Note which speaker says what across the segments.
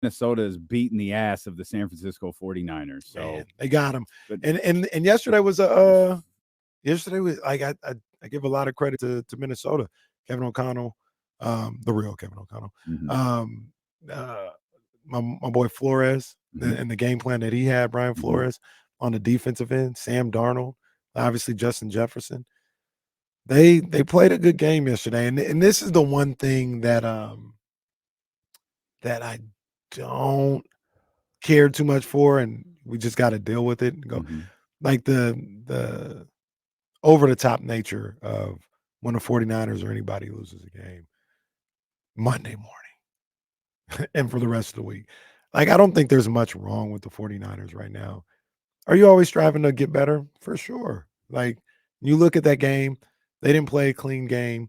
Speaker 1: Minnesota is beating the ass of the San Francisco 49ers. So
Speaker 2: Man, they got him.
Speaker 1: but
Speaker 2: And yesterday was yesterday was I give a lot of credit to Minnesota. Kevin O'Connell, the real Kevin O'Connell.
Speaker 1: mhm,
Speaker 2: Um, uh, my boy Flores
Speaker 1: mhm,
Speaker 2: and the game plan that he had, Brian
Speaker 1: mhm.
Speaker 2: Flores on the defensive end, Sam Darnold, obviously Justin Jefferson. They played a good game yesterday, and this is the one thing that I don't care too much for, and we just got to deal with it and go
Speaker 1: Mhm.
Speaker 2: like the over the top nature of when the 49ers or anybody loses a game Monday morning and for the rest of the week. Like, I don't think there's much wrong with the 49ers right now. Are you always striving to get better? For sure. Like, you look at that game, they didn't play a clean game.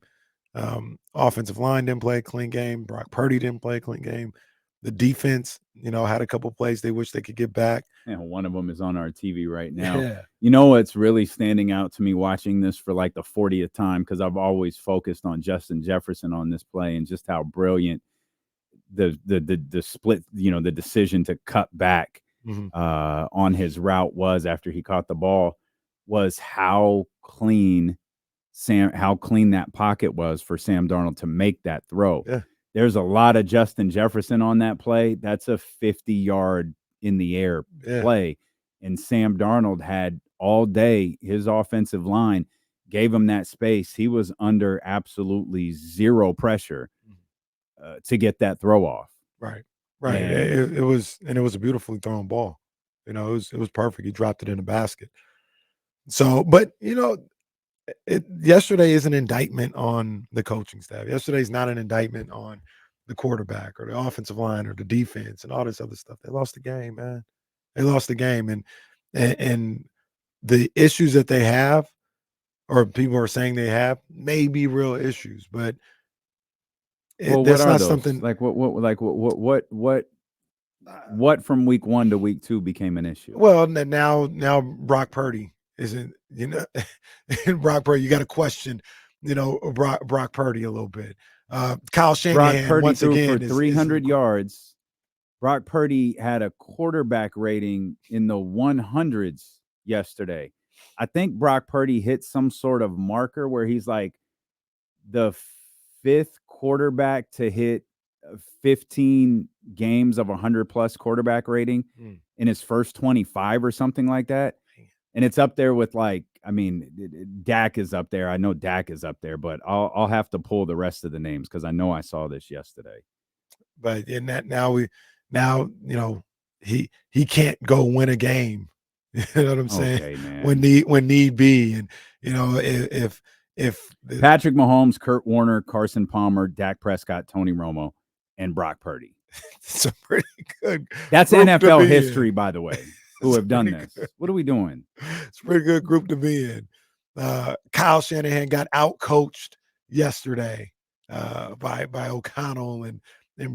Speaker 2: Offensive line didn't play a clean game. Brock Purdy didn't play a clean game. The defense, had a couple plays they wish they could get back.
Speaker 1: And one of them is on our TV right now.
Speaker 2: Yeah.
Speaker 1: You know what's really standing out to me watching this for like the 40th time, because I've always focused on Justin Jefferson on this play and just how brilliant the split, the decision to cut back
Speaker 2: Mhm.
Speaker 1: on his route was after he caught the ball, was how clean that pocket was for Sam Darnold to make that throw.
Speaker 2: Yeah.
Speaker 1: There's a lot of Justin Jefferson on that play. That's a 50-yard in the air
Speaker 2: Yeah.
Speaker 1: play. And Sam Darnold had all day, his offensive line gave him that space. He was under absolutely zero pressure to get that throw off.
Speaker 2: Right. Right.
Speaker 1: And
Speaker 2: It was a beautifully thrown ball. It was perfect. He dropped it in the basket. So, but yesterday is an indictment on the coaching staff. Yesterday's not an indictment on the quarterback or the offensive line or the defense and all this other stuff. They lost the game, man. They lost the game, and the issues that they have, or people are saying they have, may be real issues, but
Speaker 1: well, what
Speaker 2: that's
Speaker 1: are
Speaker 2: not
Speaker 1: those?
Speaker 2: something.
Speaker 1: Like what from week 1 to week 2 became an issue?
Speaker 2: Well, now Brock Purdy isn't, Brock Purdy, you got to question, Brock Purdy a little bit. Kyle
Speaker 1: Brock
Speaker 2: Shanahan
Speaker 1: Purdy
Speaker 2: once
Speaker 1: threw for
Speaker 2: again is
Speaker 1: 300 yards. Brock Purdy had a quarterback rating in the 100s yesterday. I think Brock Purdy hit some sort of marker where he's like the fifth quarterback to hit 15 games of 100 plus quarterback rating
Speaker 2: Mm,
Speaker 1: in his first 25 or something like that. And it's up there with Dak is up there. I know Dak is up there, but I'll have to pull the rest of the names because I know I saw this yesterday.
Speaker 2: but in that now he can't go win a game. You know what I'm saying?
Speaker 1: Okay,
Speaker 2: When
Speaker 1: man.
Speaker 2: need be, and if
Speaker 1: Patrick Mahomes, Kurt Warner, Carson Palmer, Dak Prescott, Tony Romo, and Brock Purdy.
Speaker 2: it's a pretty good
Speaker 1: That's
Speaker 2: group to
Speaker 1: NFL
Speaker 2: be
Speaker 1: history,
Speaker 2: in.
Speaker 1: by the way, who
Speaker 2: It's a
Speaker 1: have done
Speaker 2: pretty
Speaker 1: this.
Speaker 2: good.
Speaker 1: What are we doing?
Speaker 2: It's a pretty good group to be in. Kyle Shanahan got out coached yesterday by O'Connell and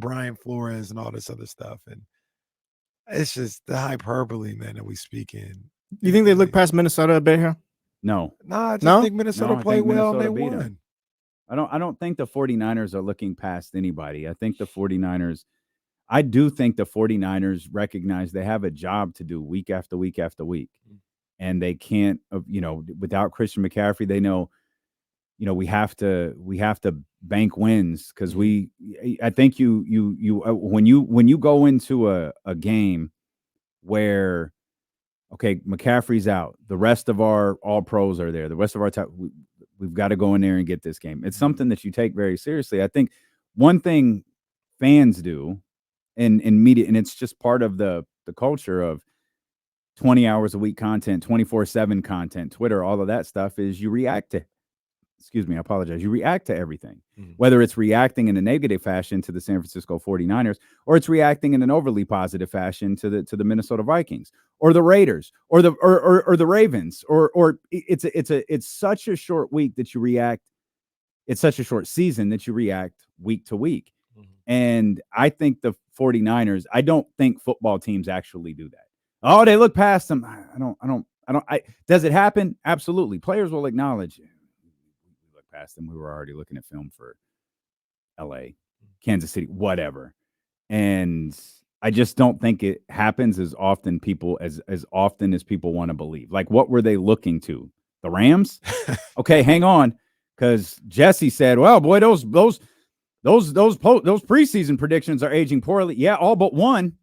Speaker 2: Brian Flores and all this other stuff, and it's just the hyperbole, man, that we speak in.
Speaker 3: You think they look past Minnesota a bit here?
Speaker 1: No.
Speaker 2: Nah, I just
Speaker 3: No?
Speaker 2: think Minnesota
Speaker 1: No, I
Speaker 2: played
Speaker 1: think
Speaker 2: well and they
Speaker 1: Minnesota beat 'em.
Speaker 2: won.
Speaker 1: I don't think the 49ers are looking past anybody. I think the 49ers I do think the 49ers recognize they have a job to do week after week after week. And they can't, without Christian McCaffrey, they know, we have to bank wins because I think when you go into a game where, okay, McCaffrey's out, the rest of our all pros are there, the rest of our top, we've got to go in there and get this game. It's something that you take very seriously. I think one thing fans do in media, and it's just part of the culture of 20 hours a week content, 24/7 content, Twitter, all of that stuff, is you react to, excuse me, I apologize. You react to everything, whether it's reacting in a negative fashion to the San Francisco 49ers, or it's reacting in an overly positive fashion to the Minnesota Vikings or the Raiders or the Ravens, or it's such a short week that you react. It's such a short season that you react week to week. And I think the 49ers, I don't think football teams actually do that. Oh, they look past them. Does it happen? Absolutely. Players will acknowledge we look past them. We were already looking at film for LA, Kansas City, whatever. And I just don't think it happens as often as people want to believe. Like, what were they looking to? The Rams? Okay, hang on, because Jesse said, "Well, boy, those preseason predictions are aging poorly." Yeah, all but one.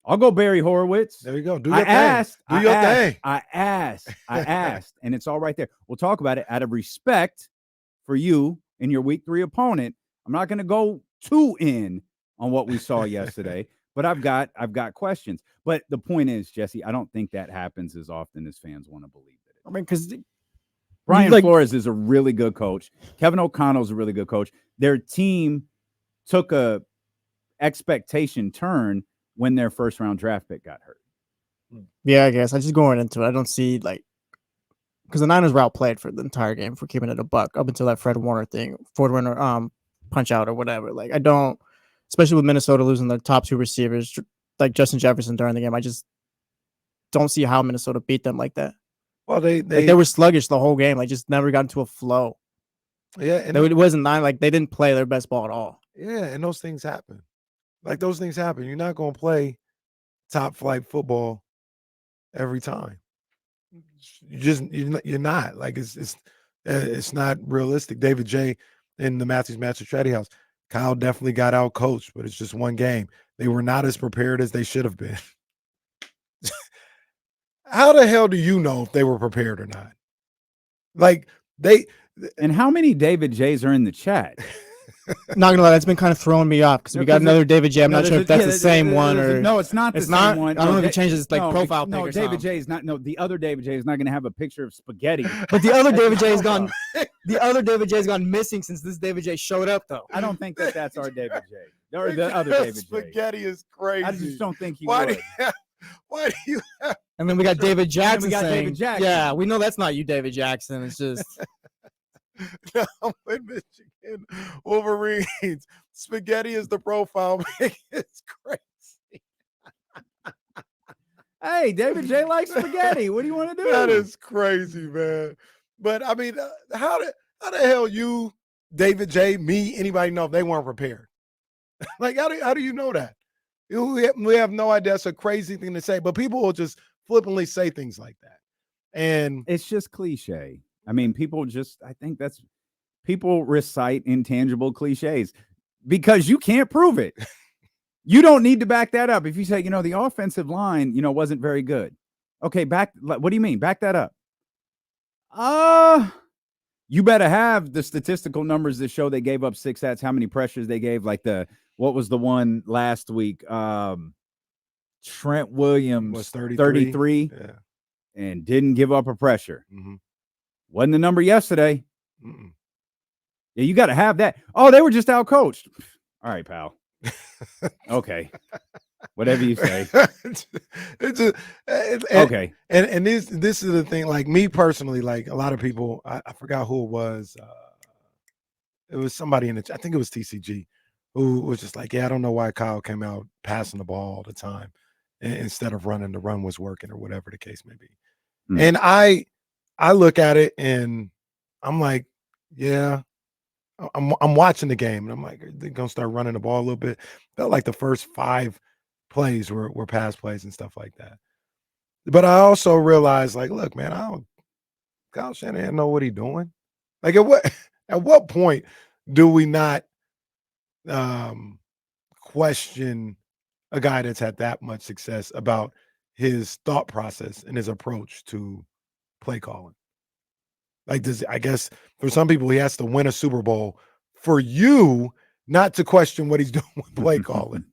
Speaker 1: I'll go Barry Horowitz.
Speaker 2: There you go. Do your thing.
Speaker 1: I asked, and it's all right there. We'll talk about it out of respect for you and your week 3 opponent. I'm not going to go too in on what we saw yesterday, but I've got questions. But the point is, Jesse, I don't think that happens as often as fans want to believe it.
Speaker 3: I mean, because
Speaker 1: Brian Flores is a really good coach. Kevin O'Connell's a really good coach. Their team took a expectation turn when their first round draft pick got hurt.
Speaker 3: Yeah, I guess I just going into it. I don't see because the Niners were outplayed for the entire game for keeping it a buck up until that Fred Warner punch out or whatever. Like, I don't, especially with Minnesota losing their top 2 receivers like Justin Jefferson during the game. I just don't see how Minnesota beat them like that.
Speaker 2: Well, they
Speaker 3: were sluggish the whole game. Like, just never got into a flow.
Speaker 2: Yeah, and
Speaker 3: it wasn't they didn't play their best ball at all.
Speaker 2: Yeah, and those things happen. Like, those things happen. You're not going to play top flight football every time. You're not. Like, it's not realistic. David J. in the Matthews Mastrocchetti house, Kyle definitely got out coached, but it's just one game. They were not as prepared as they should have been. How the hell do you know if they were prepared or not? Like,
Speaker 1: and how many David J's are in the chat?
Speaker 3: Not gonna lie, that's been kind of throwing me off because we got another David J. I'm not sure if that's the same one or
Speaker 1: no. It's not the same one.
Speaker 3: I don't know if it changes his profile pic
Speaker 1: no,
Speaker 3: or
Speaker 1: David
Speaker 3: something.
Speaker 1: J is not. No, the other David J is not going to have a picture of spaghetti.
Speaker 3: But the other David J has gone. The other David J has gone missing since this David J showed up, though.
Speaker 1: I don't think that's our David J. Or the other David J.
Speaker 2: Spaghetti is crazy.
Speaker 1: I just don't think he
Speaker 2: Why
Speaker 1: would.
Speaker 2: Why do you have?
Speaker 3: And then we got David Jackson.
Speaker 1: David Jackson.
Speaker 3: Yeah, we know that's not you, David Jackson. It's just.
Speaker 2: No, with Michigan Wolverines. Spaghetti is the profile. It's crazy.
Speaker 1: Hey, David J likes spaghetti. What do you want to do?
Speaker 2: That is crazy, man. But I mean, how the hell you, David J, me, anybody know if they weren't prepared? Like, how do you know that? We have no idea. It's a crazy thing to say, but people will just flippantly say things like that. And
Speaker 1: it's just cliche. I mean, people recite intangible cliches because you can't prove it. You don't need to back that up. If you say, the offensive line, wasn't very good. Okay, what do you mean? Back that up. You better have the statistical numbers that show they gave up 6 sats, how many pressures they gave, like what was the one last week? Trent Williams
Speaker 2: was 33.
Speaker 1: Yeah. And didn't give up a pressure.
Speaker 2: Mm-hmm.
Speaker 1: Wasn't the number yesterday. Mm-mm. Yeah, you got to have that. Oh, they were just out coached. All right, pal. Okay. Whatever you say. Okay.
Speaker 2: And this is the thing, like, me personally, like, a lot of people, I forgot who it was. It was somebody I think it was TCG, who was just like, yeah, I don't know why Kyle came out passing the ball all the time instead of running. The run was working or whatever the case may be. Mm. And I look at it and I'm like, yeah, I'm watching the game and I'm like, they're going to start running the ball a little bit. Felt like the first 5 plays were pass plays and stuff like that. But I also realized, like, look, man, Kyle Shanahan know what he's doing. Like, at what point do we not question a guy that's had that much success about his thought process and his approach to play calling? Like, I guess for some people, he has to win a Super Bowl for you not to question what he's doing with play calling.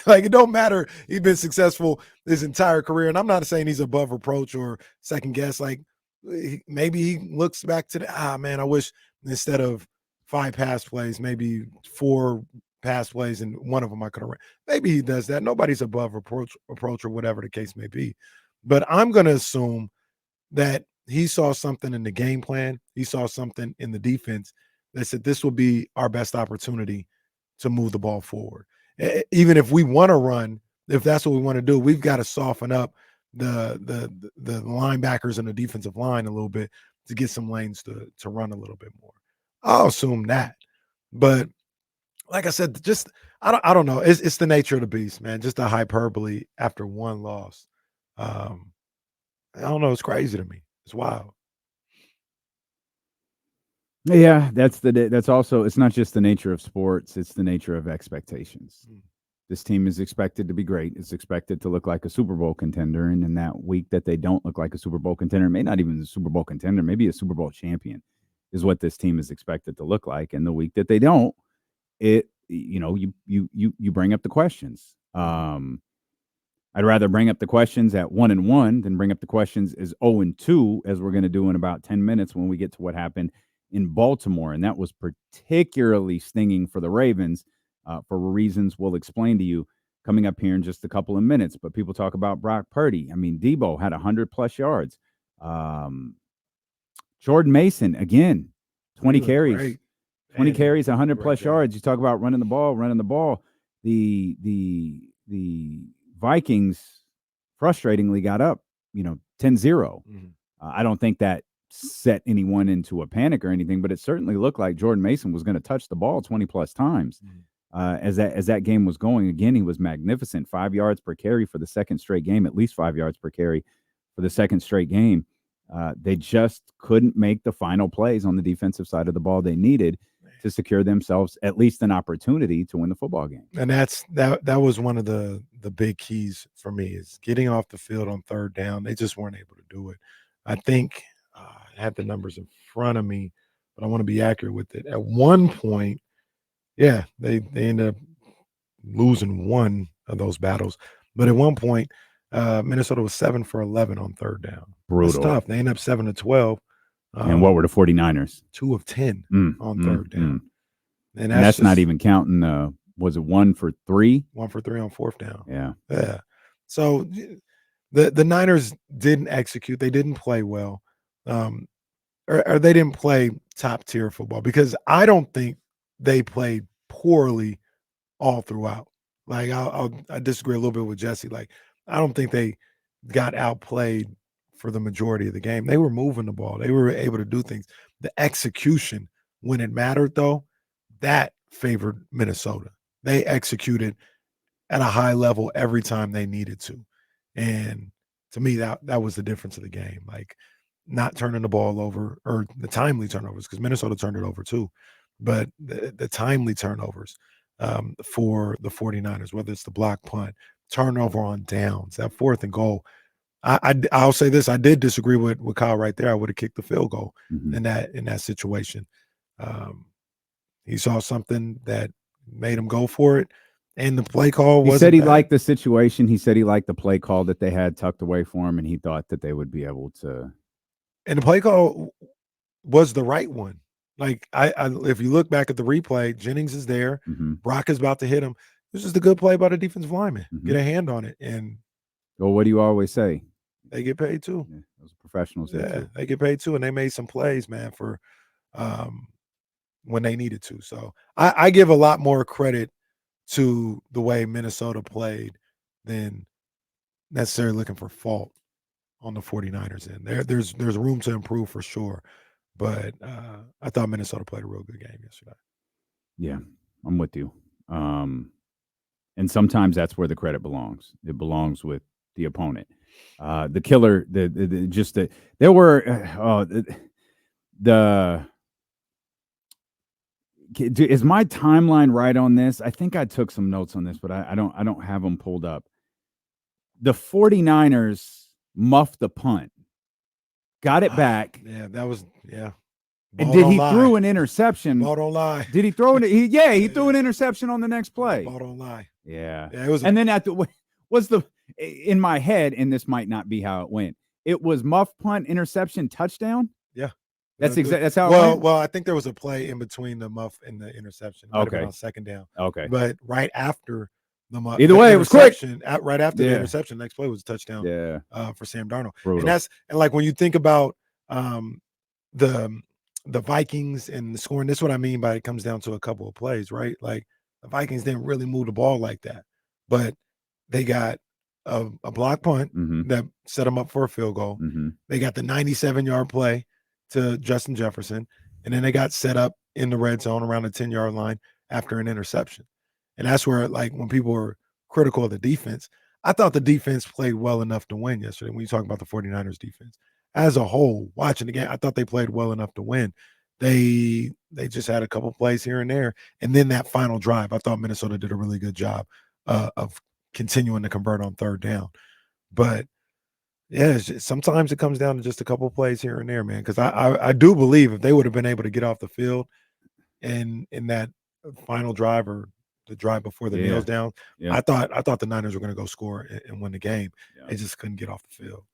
Speaker 2: Like, it don't matter. He's been successful his entire career. And I'm not saying he's above reproach or second guess. Like, maybe he looks back to man, I wish instead of 5 pass plays, maybe 4 pass plays and one of them I could have ran. Maybe he does that. Nobody's above approach or whatever the case may be. But I'm going to assume that he saw something in the game plan. He saw something in the defense that said this will be our best opportunity to move the ball forward. Even if we want to run, if that's what we want to do, we've got to soften up the linebackers and the defensive line a little bit to get some lanes to run a little bit more. I'll assume that. But like I said, I don't know. It's the nature of the beast, man. Just a hyperbole after one loss. I don't know. It's crazy to me. It's wild.
Speaker 1: Yeah, that's also, it's not just the nature of sports, it's the nature of expectations. This team is expected to be great. It's expected to look like a Super Bowl contender, and in that week that they don't look like a Super Bowl contender, may not even a Super Bowl contender, maybe a Super Bowl champion is what this team is expected to look like. And the week that they don't, you bring up the questions. I'd rather bring up the questions at 1-1 than bring up the questions as 0-2, as we're going to do in about 10 minutes when we get to what happened in Baltimore. And that was particularly stinging for the Ravens for reasons we'll explain to you coming up here in just a couple of minutes. But people talk about Brock Purdy. I mean, Debo had 100+ yards. Jordan Mason, again, 20 carries.
Speaker 2: Great.
Speaker 1: 20 carries, 100+
Speaker 2: job.
Speaker 1: yards. You talk about running the ball. The Vikings frustratingly got up, 10-0. I don't think that set anyone into a panic or anything, but it certainly looked like Jordan Mason was going to touch the ball 20+ times as that game was going. Again, he was magnificent. 5 yards per carry for the second straight game, at least 5 yards per carry for the second straight game. They just couldn't make the final plays on the defensive side of the ball they needed to secure themselves at least an opportunity to win the football game.
Speaker 2: And that was one of the big keys for me, is getting off the field on third down. They just weren't able to do it. I think I had the numbers in front of me, but I want to be accurate with it. At one point, they ended up losing one of those battles. But at one point, Minnesota was 7 for 11 on third down.
Speaker 1: Brutal.
Speaker 2: That's tough. They ended up 7 to 12.
Speaker 1: And what were the 49ers?
Speaker 2: 2 of 10 on third down.
Speaker 1: And that's not even counting was it 1 for 3?
Speaker 2: 1 for 3 on fourth down.
Speaker 1: Yeah.
Speaker 2: So the Niners didn't execute. They didn't play well. Or they didn't play top tier football, because I don't think they played poorly all throughout. Like I disagree a little bit with Jesse. Like, I don't think they got outplayed for the majority of the game. They were moving the ball. They were able to do things. The execution, when it mattered, though, that favored Minnesota. They executed at a high level every time they needed to. And to me, that was the difference of the game. Like, not turning the ball over, or the timely turnovers, because Minnesota turned it over too. But the timely turnovers for the 49ers, whether it's the block punt, turnover on downs, that 4th and goal. I'll say this: I did disagree with Kyle right there. I would have kicked the field goal in that situation. He saw something that made him go for it, and the play call was.
Speaker 1: He said he liked the situation. He said he liked the play call that they had tucked away for him, and he thought that they would be able to.
Speaker 2: And the play call was the right one. Like, I if you look back at the replay, Jennings is there. Brock is about to hit him. This is a good play by the defensive lineman. Get a hand on it. And
Speaker 1: well, what do you always say?
Speaker 2: They get paid too.
Speaker 1: Yeah, those professionals.
Speaker 2: Yeah, they get paid too, and they made some plays, man, for when they needed to. So I give a lot more credit to the way Minnesota played than necessarily looking for fault on the 49ers. And there's room to improve for sure. But I thought Minnesota played a real good game yesterday.
Speaker 1: Yeah, I'm with you. And sometimes that's where the credit belongs. It belongs with the opponent. The killer, there were is my timeline right on this? I think I took some notes on this, but I don't have them pulled up. The 49ers muffed the punt, got it back.
Speaker 2: Yeah, that was
Speaker 1: And did he throw an interception?
Speaker 2: Ball don't lie.
Speaker 1: Did he throw it? He threw an interception on the next play.
Speaker 2: Ball don't lie.
Speaker 1: Yeah.
Speaker 2: It was.
Speaker 1: And then in my head, and this might not be how it went. It was muff, punt, interception, touchdown.
Speaker 2: Yeah.
Speaker 1: That's how it went.
Speaker 2: Well, I think there was a play in between the muff and the interception.
Speaker 1: Okay.
Speaker 2: On second down.
Speaker 1: Okay.
Speaker 2: But right after the muff.
Speaker 1: Either way, it was quick.
Speaker 2: Right after the interception, next play was a touchdown.
Speaker 1: Yeah.
Speaker 2: For Sam Darnold.
Speaker 1: Brutal.
Speaker 2: And like when you think about the Vikings and the scoring, this is what I mean by it comes down to a couple of plays, right? Like, the Vikings didn't really move the ball like that, but they got a block punt that set them up for a field goal. They got the 97-yard play to Justin Jefferson, and then they got set up in the red zone around the 10-yard line after an interception. And that's where, like, when people were critical of the defense, I thought the defense played well enough to win yesterday. When you talk about the 49ers defense as a whole, watching the game, I thought they played well enough to win. They just had a couple plays here and there. And then that final drive, I thought Minnesota did a really good job of continuing to convert on third down. But yeah, sometimes it comes down to just a couple plays here and there, man. Because I do believe if they would have been able to get off the field in that final drive or the drive before the nails down, I thought the Niners were going to go score and win the game. They just couldn't get off the field.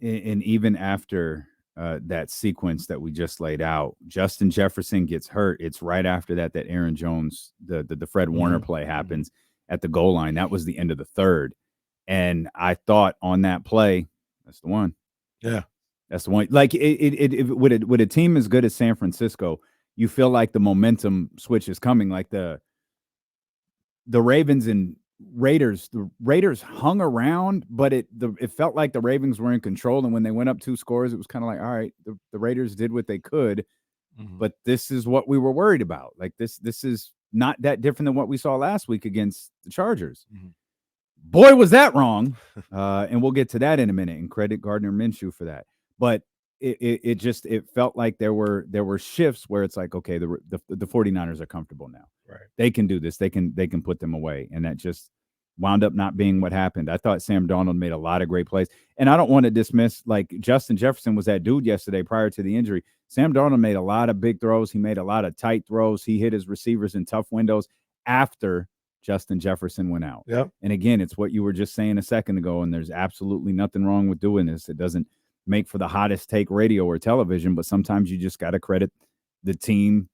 Speaker 1: And even after that sequence that we just laid out, Justin Jefferson gets hurt. It's right after that Aaron Jones, the Fred Warner play happens at the goal line. That was the end of the third. And I thought on that play, that's the one.
Speaker 2: Yeah.
Speaker 1: That's the one. Like with a team as good as San Francisco, you feel like the momentum switch is coming. Like the Ravens and Raiders hung around, but it felt like the Ravens were in control. And when they went up 2 scores, it was kind of like, all right, the Raiders did what they could, but this is what we were worried about. Like this is not that different than what we saw last week against the Chargers. Boy, was that wrong. And we'll get to that in a minute, and credit Gardner Minshew for that. But it felt like there were shifts where it's like, okay, the 49ers are comfortable now.
Speaker 2: Right.
Speaker 1: They can do this. They can put them away. And that just wound up not being what happened. I thought Sam Darnold made a lot of great plays. And I don't want to dismiss, like, Justin Jefferson was that dude yesterday prior to the injury. Sam Darnold made a lot of big throws. He made a lot of tight throws. He hit his receivers in tough windows after Justin Jefferson went out.
Speaker 2: Yep.
Speaker 1: And again, it's what you were just saying a second ago, and there's absolutely nothing wrong with doing this. It doesn't make for the hottest take radio or television, but sometimes you just got to credit the team,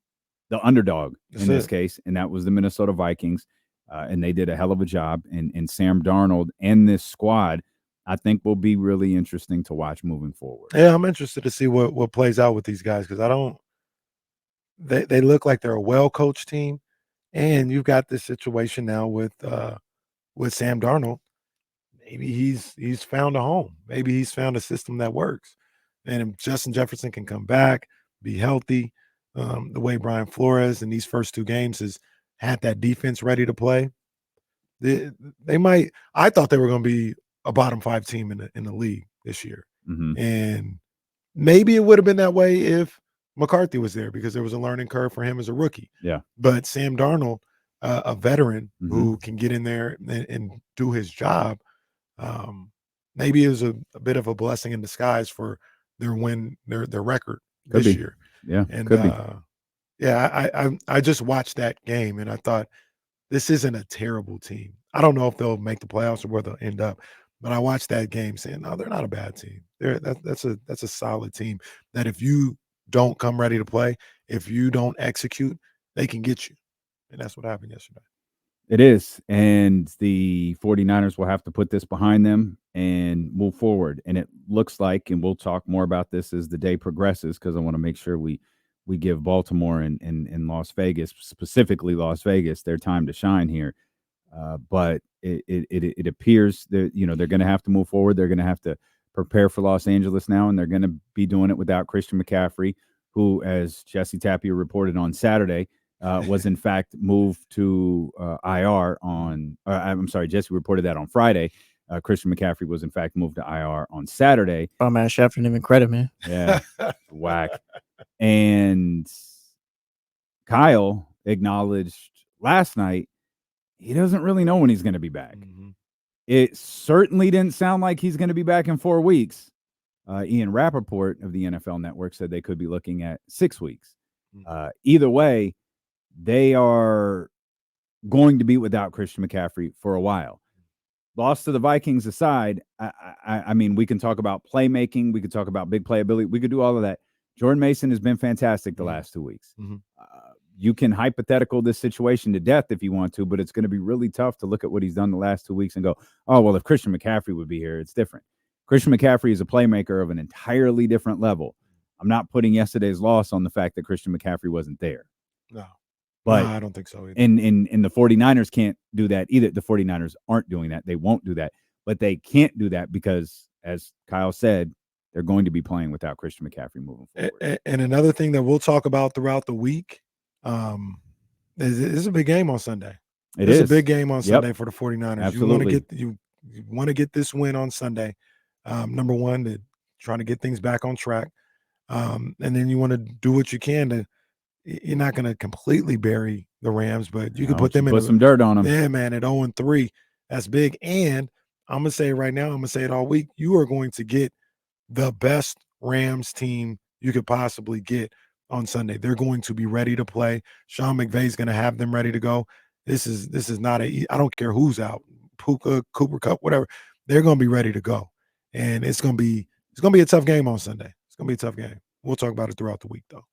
Speaker 1: the underdog in this case, and that was the Minnesota Vikings, and they did a hell of a job. And Sam Darnold and this squad, I think, will be really interesting to watch moving forward.
Speaker 2: Yeah, I'm interested to see what plays out with these guys, because they look like they're a well-coached team. And you've got this situation now with Sam Darnold. Maybe he's found a home. Maybe he's found a system that works. And if Justin Jefferson can come back, be healthy, the way Brian Flores in these first 2 games has had that defense ready to play, they might. I thought they were going to be a bottom 5 team in the league this year, and maybe it would have been that way if McCarthy was there, because there was a learning curve for him as a rookie.
Speaker 1: Yeah.
Speaker 2: But Sam Darnold, a veteran who can get in there and do his job, maybe it was a bit of a blessing in disguise for their record this year.
Speaker 1: Yeah.
Speaker 2: And
Speaker 1: could be.
Speaker 2: I just watched that game and I thought, this isn't a terrible team. I don't know if they'll make the playoffs or where they'll end up, but I watched that game saying, no, they're not a bad team. That's a solid team that if you don't come ready to play, if you don't execute, they can get you. And that's what happened yesterday.
Speaker 1: It is. And the 49ers will have to put this behind them and move forward. And it looks like, and we'll talk more about this as the day progresses, because I want to make sure we give Baltimore and Las Vegas, specifically Las Vegas, their time to shine here. But it appears that, they're going to have to move forward. They're going to have to prepare for Los Angeles now, and they're going to be doing it without Christian McCaffrey, who, as Jesse Tapia reported on Saturday, was in fact moved to IR on. I'm sorry, Jesse reported that on Friday. Christian McCaffrey was in fact moved to IR on Saturday.
Speaker 3: Oh man, Chef didn't even credit me.
Speaker 1: Yeah, whack. And Kyle acknowledged last night he doesn't really know when he's going to be back. It certainly didn't sound like he's going to be back in 4 weeks. Ian Rappaport of the NFL Network said they could be looking at 6 weeks. Either way, they are going to be without Christian McCaffrey for a while. Loss to the Vikings aside, I mean, we can talk about playmaking. We could talk about big playability. We could do all of that. Jordan Mason has been fantastic the last 2 weeks. You can hypothetical this situation to death if you want to, but it's going to be really tough to look at what he's done the last 2 weeks and go, oh, well, if Christian McCaffrey would be here, it's different. Christian McCaffrey is a playmaker of an entirely different level. I'm not putting yesterday's loss on the fact that Christian McCaffrey wasn't there.
Speaker 2: No.
Speaker 1: But
Speaker 2: I don't think so either.
Speaker 1: And the 49ers can't do that either. The 49ers aren't doing that. They won't do that. But they can't do that because, as Kyle said, they're going to be playing without Christian McCaffrey moving forward.
Speaker 2: And another thing that we'll talk about throughout the week, It's a big game on Sunday.
Speaker 1: It's
Speaker 2: a big game on
Speaker 1: Yep.
Speaker 2: Sunday for the 49ers.
Speaker 1: Absolutely.
Speaker 2: You want to get this win on Sunday. Number one, to trying to get things back on track. And then you want to do what you can to. You're not going to completely bury the Rams, but you can put them in
Speaker 1: some dirt on them.
Speaker 2: Yeah, man, at 0-3. That's big. And I'm gonna say it right now, I'm gonna say it all week. You are going to get the best Rams team you could possibly get on Sunday. They're going to be ready to play. Sean McVay's going to have them ready to go. This is not I don't care who's out, Puka, Cooper Kupp, whatever. They're going to be ready to go, and it's going to be a tough game on Sunday. It's going to be a tough game. We'll talk about it throughout the week, though.